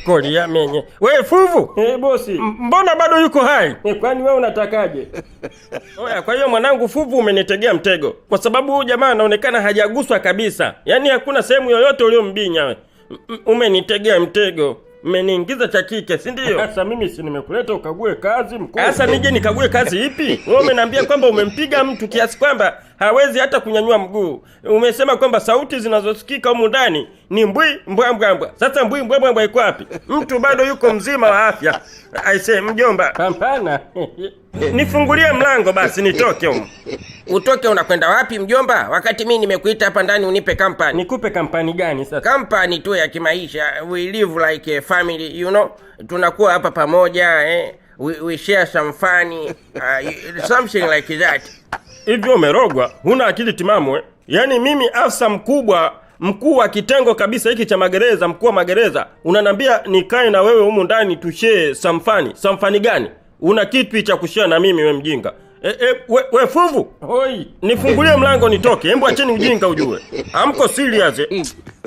Koli ya menye. Wewe Fuvu? Bosi. Mbona bado yuko hai? Kwani wewe unatakaje? Oya, kwa hiyo mwanangu Fuvu umenitegea mtego. Kwa sababu huyu jamaa anaonekana hajaguswa kabisa. Yaani hakuna sehemu yoyote uliombinya wewe. Umenitegea mtego. Mmeniingiza cha kike, si ndio? Sasa mimi si nimekuleta ukague kazi mkuu. Sasa nije nikague kazi ipi? Wewe umeniambia kwamba umempiga mtu kiasi kwamba hawezi hata kunyanyua mguu. Umesema kwamba sauti zinazosikika humu ndani ni mbwi mbwa mbwa mbwa. Sasa mbwi mbwa mbwa iko wapi? Mtu bado yuko mzima wa afya. Aise mjomba. Hapana. Nifungulie mlango basi nitoke huko. Utoke unakwenda wapi mjomba? Wakati mimi nimekuita hapa ndani unipe kampani. Nikupe kampani gani sasa? Kampani tu ya kimaisha. We live like a family, you know. Tunakuwa hapa pamoja, we share some fun, something like that. Hivyo umerogwa? Huna akili timamu Yaani mimi afisa mkuu wa kitengo kabisa hiki cha magereza, mkuu wa magereza, unanambia nikae na wewe humu ndani tushare samfani gani? Una kitu cha kushare na mimi, we mjinga? We Fuvu, Hoi, nifungulie mlango nitoke. Hebu acheni ujinga ujue. Hamko serious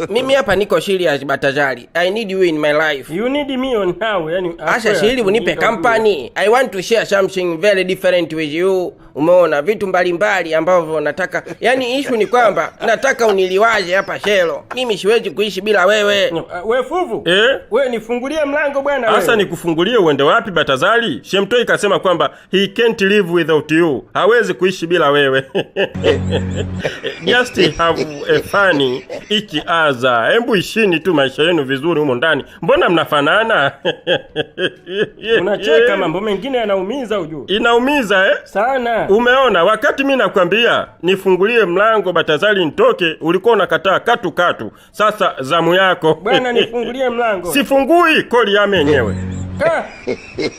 Mimi hapa niko serious Batazali. I need you in my life. you need me on how? Yani Asha shiri unipe company. I want to share something very different with you. Umeona vitu mbalimbali ambavyo nataka. Yani issue ni kwamba nataka uniliwaje hapa Shelo. Mimi siwezi kuishi bila wewe. We Fuvu. We nifungulie mlango bwana wewe. Sasa nikufungulie uende wapi Batazali? Shemtoi kasema kwamba he can't live without you. Hawezi kuishi bila wewe. Just have a funny each other. Hebu ishini tu maisha yenu vizuri humo ndani. Mbona mnafanana? Unacheka, mambo mengine yanaumiza ujue. Inaumiza Sana. Umeona, wakati mimi nakwambia nifungulie mlango Batazali nitoke, ulikuwa unakataa katu. Sasa zamu yako. Bwana nifungulie mlango. Sifungui, koli ya menyewe.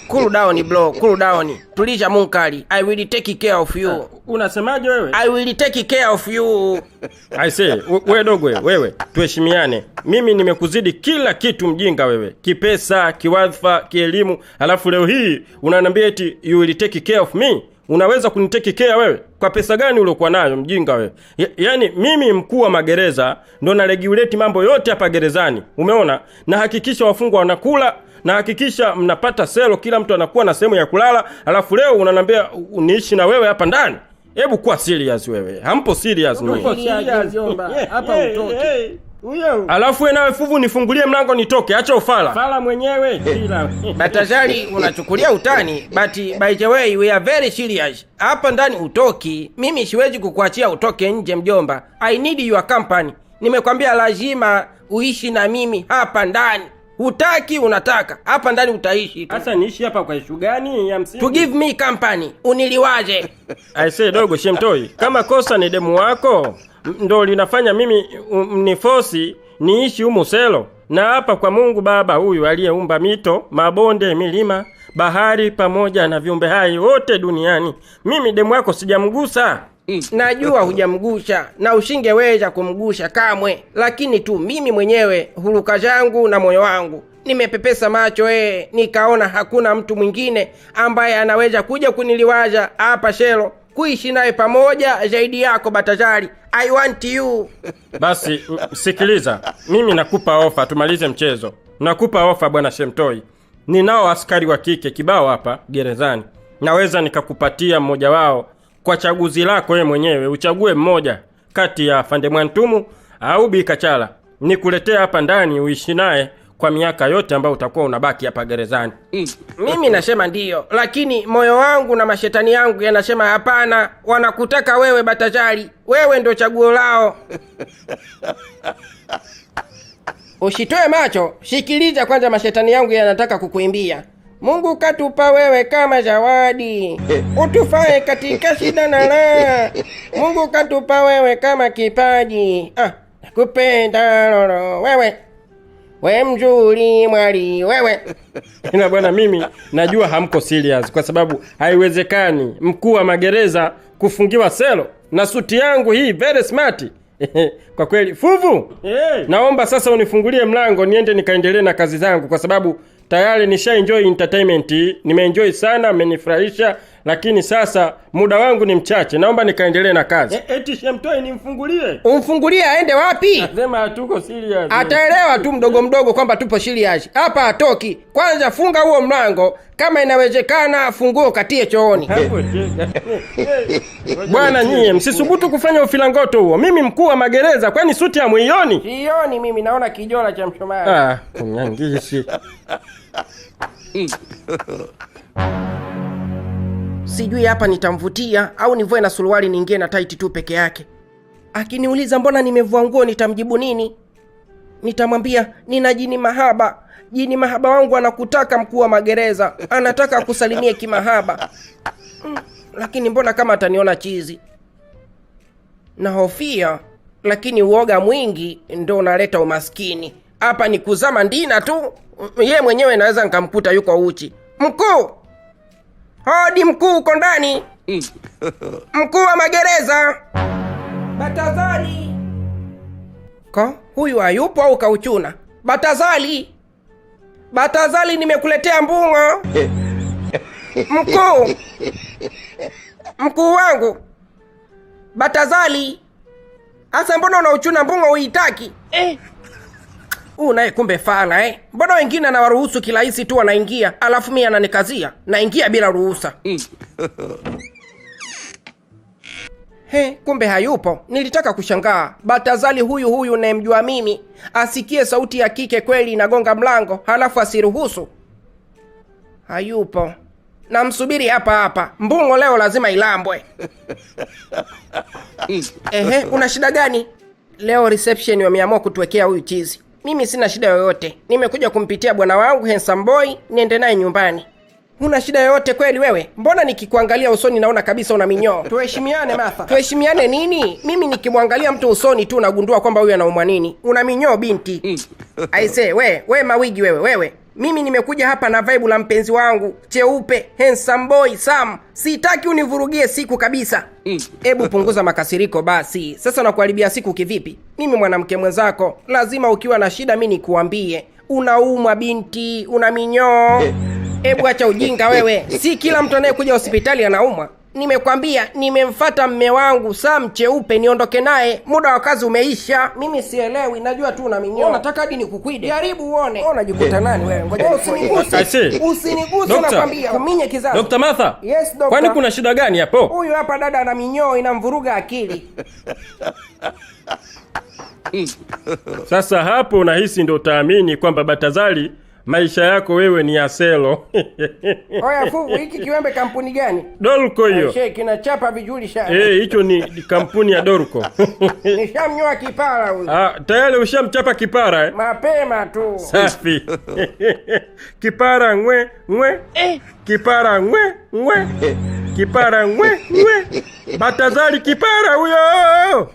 Cool down bro, cool down. Tulisha munkali. I will take care of you. Unasemaje wewe? I will take care of you. I say, wewe dogo wewe, tuheshimiane. Mimi nimekuzidi kila kitu mjinga wewe. Kipesa, kiwadhifa, kielimu, alafu leo hii unaniambia eti you will take care of me. Unaweza kunitake care wewe? Kwa pesa gani uliokuwa nayo mjinga wewe? Yaani mimi mkuu wa magereza ndo na regulate mambo yote hapa gerezani. Umeona? Na hakikisha wafungwa wanakula, na hakikisha mnapata selo, kila mtu anakuwa na sehemu ya kulala. Alafu leo unaniambia niishi na wewe hapa ndani. Hebu kuwa serious wewe. Hampo serious Uko mimi. serious jomba. Hapa utoke. Huyo. Alafu wewe nawe Fuvu nifungulie mlango nitoke. Acha ufala. Fala mwenyewe kila. Batazali unachukulia utani, but by the way we are very serious. Hapa ndani utoki. Mimi siwezi kukuachia utoke nje mjomba. I need your company. Nimekwambia lazima uishi na mimi hapa ndani. Hutaki unataka. Hapa ndani utaishi tu. Sasa niishi hapa kwa issue gani ya msingi? To give me company. Uniliwaje? I say dogo Shemtoi, kama kosa ni demu wako ndo linafanya mimi nifosi niishi humu selo. Na hapa kwa Mungu Baba huyu aliyeumba mito, mabonde, milima, bahari pamoja na viumbe hai wote duniani, mimi demu wako sijamgusa. Najua hujamgusha na usingeweza kumgusha kamwe, lakini tu mimi mwenyewe huruka zangu na moyo wangu nimepepesa macho nikaona hakuna mtu mwingine ambaye anaweza kuja kuniliwaza hapa Shelo, kuishi naye pamoja zaidi yako Batazali. I want you. Basi sikiliza, mimi nakupa ofa, tumalize mchezo. Nakupa ofa bwana Shemtoi. Ninao askari wa kike kibao hapa gerezani. Naweza nikakupatia mmoja wao kwa chaguzi lako wewe mwenyewe. Uchague mmoja kati ya Fande Mwantumu au Bikachala. Nikuletea hapa ndani uishi naye kwa miaka yote ambayo utakuwa unabaki hapa gerezani. Mimi nasema ndiyo, lakini moyo wangu na mashetani yangu yanasema hapana. Wanakutaka wewe Batazali. Wewe ndo chaguo lao. Usitoe macho, shikiliza kwanza, mashetani yangu yanataka kukuimbia. Mungu katupa wewe kama zawadi, utufae katika shida na raha. Mungu katupa wewe kama kipaji, nakupenda lolo wewe. We mzuri mwali wewe. Ina bwana, mimi najua hamko serious kwa sababu haiwezekani mkuu wa magereza kufungiwa selo na suti yangu hii very smart. Kwa kweli Fuvu, naomba sasa unifungulie mlango niende nikaendelee na kazi zangu, kwa sababu tayari nisha enjoy entertainment. Nimeenjoy sana, amenifurahisha, lakini sasa muda wangu ni mchache, naomba nikaendelee na kazi. Eti Shemtoi nimfungulie? Umfungulie aende wapi? Nasema hatuko serious. Ataelewa tu mdogo mdogo kwamba tupo serious. Hapa hatoki. Kwanza funga huo mlango, kama inawezekana funguo katie chooni. Bwana nyie, msisubutu kufanya ufilangoto huo. Mimi mkuu wa magereza, kwani suti hamuioni? Sioni mimi, naona kijola cha mshumaa. Kunyangishi. Sijui hapa nitamvutia au nivoe na suruali niingie na tight tu peke yake. Akiniuliza mbona nimevua nguo, nitamjibu nini? Nitamwambia nina jini mahaba. Jini mahaba wangu anakutaka mkuu wa magereza. Anataka kusalimie kimahaba. Lakini mbona kama ataniona chizi? Nahofia, lakini uoga mwingi ndio unaleta umaskini. Hapa ni kuzama ndina tu. Ye mwenyewe naweza nikamkuta yuko uchi. Mkuu! Hodi mkuu, uko ndani? Mkuu wa magereza. Batazali. Huyu hayupo au kauchuna? Batazali. Batazali, nimekuletea mbungo. Mkuu. Mkuu wangu. Batazali. Asa mbona unauchuna mbungo uitaki? Naye kumbe fala Mbona wengine anawaruhusu kirahisi tu wanaingia, alafu mimi ananikazia naingia bila ruhusa. Kumbe hayupo. Nilitaka kushangaa. Batazali huyu unayemjua mimi asikie sauti ya kike kweli inagonga mlango, halafu asiruhusu. Hayupo. Namsubiri hapa. Mbungo leo lazima ilambwe. Una shida gani? Leo reception wameamua kutuwekea huyu chizi. Mimi sina shida yoyote. Nimekuja kumpitia bwana wangu handsome boy, niende naye nyumbani. Una shida yoyote kweli wewe? Mbona nikikuangalia usoni naona kabisa una minyoo? Tuheshimiane Martha. Tuheshimiane nini? Mimi nikimwangalia mtu usoni tu nagundua kwamba huyu anaumwa nini. Una minyoo binti. Aise, we mawigi wewe. Mimi nimekuja hapa na vibe la mpenzi wangu cheupe, handsome boy Sam. Sitaki univurugie siku kabisa. Hebu punguza makasiriko basi. Sasa nakuharibia siku kivipi? Mimi mwanamke mwenzako, lazima ukiwa na shida mimi nikuambie. Unaumwa binti, una minyoo. Hebu acha ujinga wewe. Si kila mtu anayekuja hospitali anaumwa. Nimekwambia nimemfuata mme wangu Sam cheupe niondoke naye, muda wa kazi umeisha. Mimi sielewi, najua tu una minyoo. Nataka hadi nikukwide. Jaribu uone. Unajikuta nani wewe? Ngoja usiniguse nakwambia. Kuminye kizazi. Dr. Martha? Yes, doctor. Kwani kuna shida gani hapo? Huyu hapa dada ana minyoo inamvuruga akili. Sasa hapo unahisi ndio utaamini kwamba Batazali maisha yako wewe ni aselo. Oya fugu, hiki kiwembe kampuni gani? Dorco hiyo. Kinachapa vizuri sana. Hicho ni kampuni ya Dorco. Nishamnyoa kipara huyu. Tayari ushamchapa kipara Mapema tu. Safi. Kipara ngwe. Kipara ngwe. Kipara ngwe. Batazali kipara huyo.